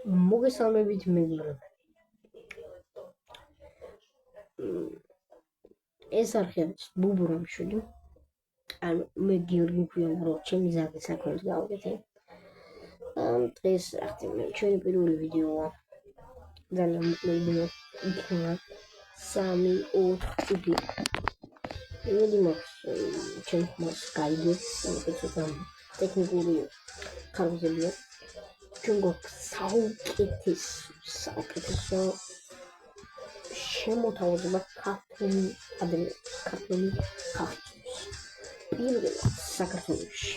მოგესალმებით მეგობრებო. ეს არხი არის ბუბურამშვილი. მე გიორგი მქვია, ჩემი ზაგი საქმეს გავაკეთე. დღეს ჩვენი პირველი ვიდეოა. ძალიან მოკლე ვიდეო იქნება 3-4 წუთი. იმედი მაქვს ჩემს მას გაიგებს, ცოტა ტექნიკური ხარჯებია. ჩვენ გვაქვს საუკეთესო შემოთავაზება ქართული ხალხის. პირველად საქართველოში.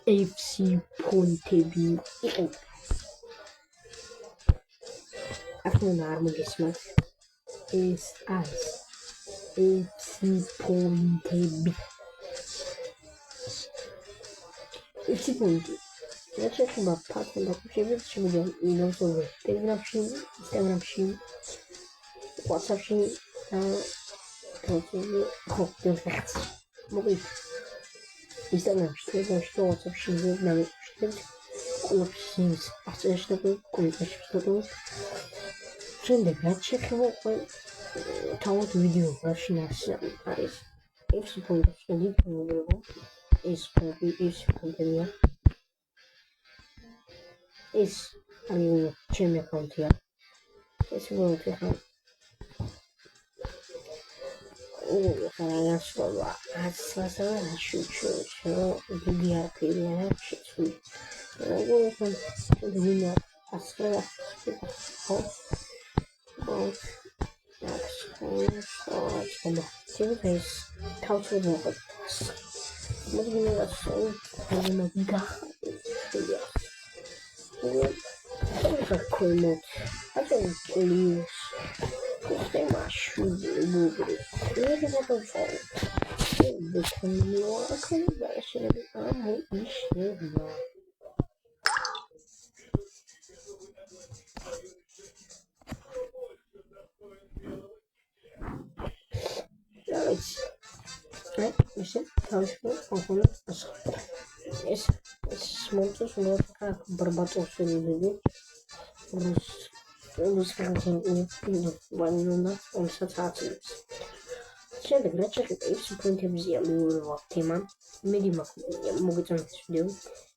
FC ფონტები იყენებენ. ახლა არ მოგესმათ. ეს არის FC ფონტები. FC ფონტი. რაც შეეხება ფასთან დაკავშირებით, შემიძლია ინსტაგრამში, ტელეგრამში, WhatsApp-ში და მოკლედ ინსტაგრამში, ტელეგრამში და WhatsApp-ში დამოუკიდებლად ყველაფერს აღწერაში და კომენტარებში ვსწავლობ. შემდეგ რაც შეეხება თავად ვიდეო ვარშინ არის FC ფონტის მოგებო. ეს ფონტებია. ეს არის ჩემი აკაუნტია. ეს მოიწია. ხარაშობა. ასასა შუჩო. ვიდეო კერია შეცვლი. ვინა ასრა. ეს თავშევა. მოგინება სულ Coolmot. I don't believe they must shoot the movie. Look at the phone. The conversation of the army is here. Right, listen, tell us what Yes, montos no barbatos video. Rus ванна он сацаци. Შემდეგ რაც შეეხება FC ფონტებზია მეორე თემა. იმედი მაქვს მოგეწონათ ვიდეო.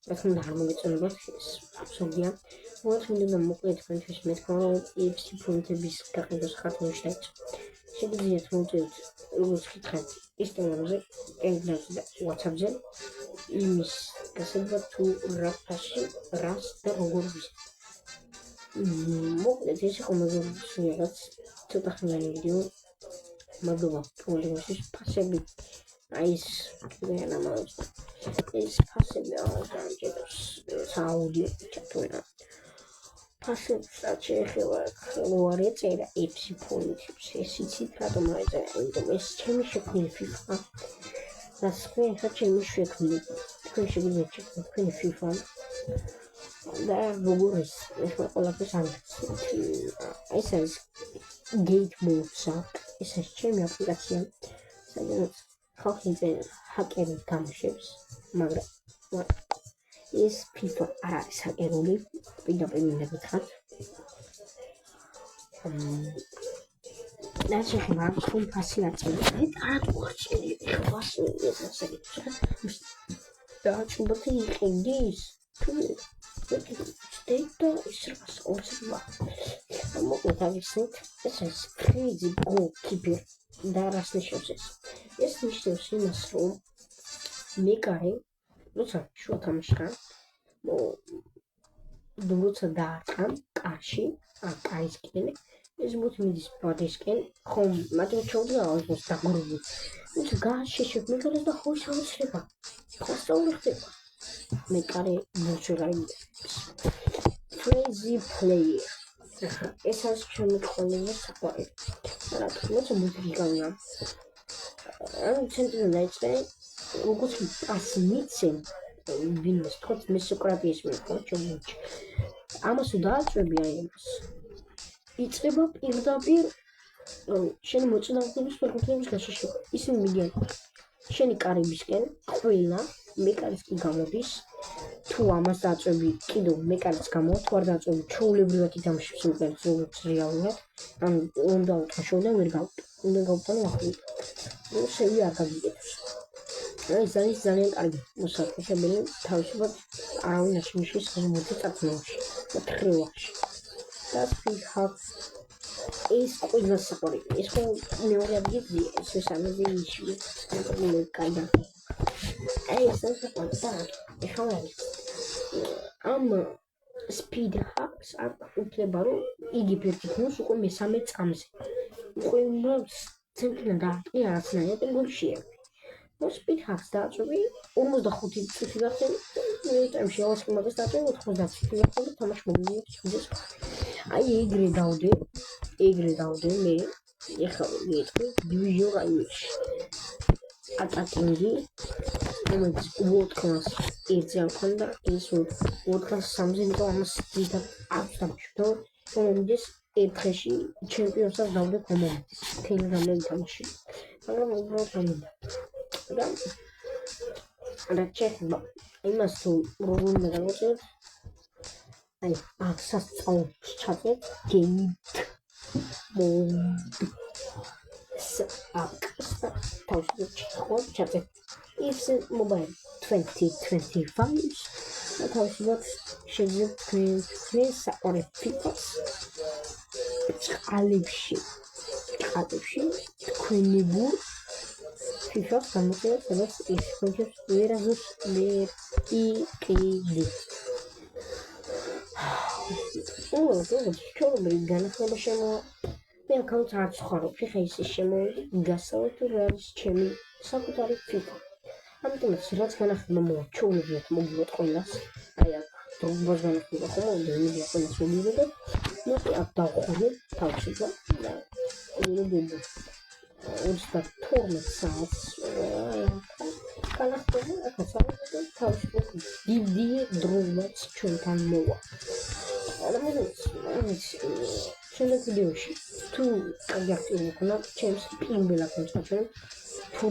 რა თქმა უნდა არ მოგეწონებათ ეს აბსურდია. მოგვიყვება მოკლედ თქვენთვის მეთქმა რომ FC ფონტების გაყიდვას ხარჯებში დაიწყო. შეგიძლიათ მოვწეროთ როგორც გითხარით ინსტაგრამზე, ტელეგრამზე და WhatsApp-ზე იმის გასაგება თუ რას და როგორ ვიზეთ. მოკლედ ეს იყო მეგობრებო, ცოტა ხნიანი ვიდეო. მადლობა პროგრამის ფასები. ეს ფასები ამჟამად საუდი ჩატონა. ფასებს შეეხება ხლოარი წერა FC ფონტებს. ეს იცით რატომ აიწერა? იმიტომ ეს ჩემი შექმნილი FIFA. Das ist ჩემი შექმნილი. თქვენ შეგიძლიათ შექმნათ თქვენი FIFA. და როგორ ის ყველაფერს ამცეთ. ეს არის Gate Mode. ეს არის ჩემი აპლიკაცია. სადაც ხალხი ჰაკერი გამოშვებს, მაგრამ ეს FIFA არ არის ჰაკერული. პირდაპირ მინდა გითხრათ. რაც შეეხება თქვენ ფასი აწერეთ, არ გვაჩვენე ფასი ესე. და ჩუბოთი იყიდის. Data is also მოკლედ ავიხსნით, ეს არის crazy goalkeeper და რას ნიშნავს ეს? ეს ნიშნავს იმას, რომ მეკარე, როცა შუა თამაშთან, როცა დაარტყამ კარში, კაისკენ, ეს მოდი მიდის ბადისკენ, ხომ მაგრამ ჩაუდგა აუზოს დაგროვი. თუმცა გააშეშებ მეკარეს და ხო შეუძლება. ფასაური ხდება. მეკარე მოშორაინდა. Crazy player. ეს არის ჩემი ხოლმე საყვარელი. რა თქმა უნდა მოდი გავია. ამ ცენტრიდან დაიწყე, როგორც პასი მიცემ, ვინმეს თქოს მე სოკრატეს მეკო ჩემში. ამას დააწვევი აი ამას. იწყება პირდაპირ შენ მოწინააღმდეგეს ფეხბურთელების გაშიშვა. ისინი მიდიან შენი კარიბისკენ, ყველა მეკარიც კი გამოდის თუ ამას დააწვევი კიდევ მეკარიც გამოვა თუ არ დააწვევი ჩვეულებრივად ითამაშებს მეკარიც როგორც რეალურად ან უნდა უთაშო და ვერ გავუტო უნდა გავუტანო ახლა სევი არ გაგიგეთოს ეს არის ძალიან კარგი მოსახსენებელი თავისუფლად არავინ არ შემიშლის ხმოთი წაწნევში მოთხრევაში და ფიქრობ ეს ყველა საყვარელი ეს მეორე ადგილი ეს ამაზე იშვიათი კაიდა აი ეს საყვარელი ეხლა ამ speed hacks არ უფლება რომ იგი ფერდიქნოს უკვე მესამე წამზე უკვე უნდა ცენტრიდან დაარტყი არაცნაირად გულშია speed hacks დააწვევი 45 წუთი გახსენ წამში ავასკი მაგას დააწვევი 90 წუთი გახსენ და თამაში მოგივიდეს ჩუდეს აი ეგრე დავდე მე ეხლა ვიტყვი division rivals ატაკინგი რომელიც world class ერთზე ამქონდა ის world class 3-ზე იმიტომ ამას ძირითადად აქვს დამშვიდო მომდის ერთხეში ჩემპიონსაც დავდე კომენტს თელი რამე ითამაში მაგრამ უბრალოდ გამინდა და ჩეხება იმას თუ როგორ მეგავწევ აი სასწაულს ჩაწეთ გეიმით თავისუფლად ჩაწეთ if mobile 2025 თავისუფლად შეიძლება თქვენ საყვარელ ფიფას ყალებში თქვენი ბურ ფიფას გამოწერეთ სადაც ის კონცეფტს ვერაზუს მერტიკიდი ჩორომი განახლება შემოვა მე აქაუნტს არ ვცხოვრობ ხა ისე შემოვიდი გასავთ თუ რა არის ჩემი საკუთარი ფიფა ამიტომაც რაც განახლება მოვა ჩოვიდეთ მოგივოთ ყველას აი აქ დროგბას განახლება ხომ მოდია ყველას მოგივიდეთ ნუ აქ დავხურე თავშევა და უდები 32 საათს განახლება აქაც არის თავშევა დიდი დროგბაც ჩვენთან მოვა ადამიანს შემდეგ ვიდეოში თუ კარგი აქტივობა ქონდა ჩემს პირველ აკაუნტს აჩვენებ თუ